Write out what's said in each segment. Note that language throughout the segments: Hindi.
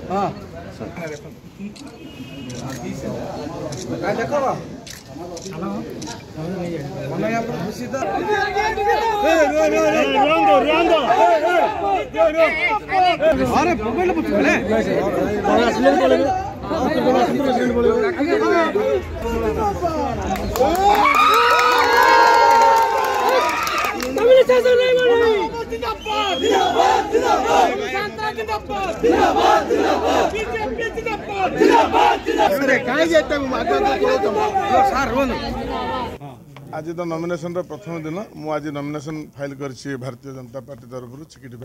हाँ देखो खुशी तो अरे मोबाइल आज तो नॉमिनेशन प्रथम दिन मुझे नॉमिनेशन फाइल कर भारतीय जनता पार्टी तरफ चिकिटी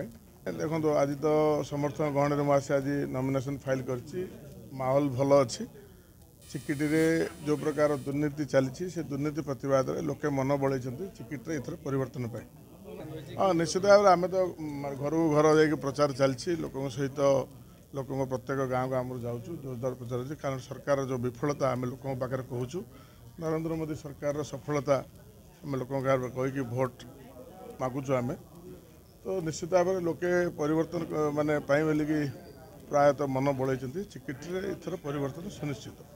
देखो आज तो समर्थन गहन में मुझे आज नॉमिनेशन फाइल कर माहौल भल अच्छी चिकिटी जो प्रकार दुर्नीति चली से दुर्नीति प्रतिवाद लोके मन बढ़े चिकिटी एथर परिवर्तन पाए। हाँ निश्चित भाव में आम तो घर घर जा प्रचार चलती लोक सहित लोक प्रत्येक गाँव गाँव जाऊँ जोरदार प्रचार अच्छी कारण सरकार जो विफलता आम लोक पाखे कहूँ नरेंद्र मोदी सरकार सफलता आम लोक कहीकि भोट मागुचु आम तो निश्चित भाव में लोके परिवर्तन माने बोलिकी प्रायतः मन बढ़े चिकिटी एथर परिवर्तन सुनिश्चित।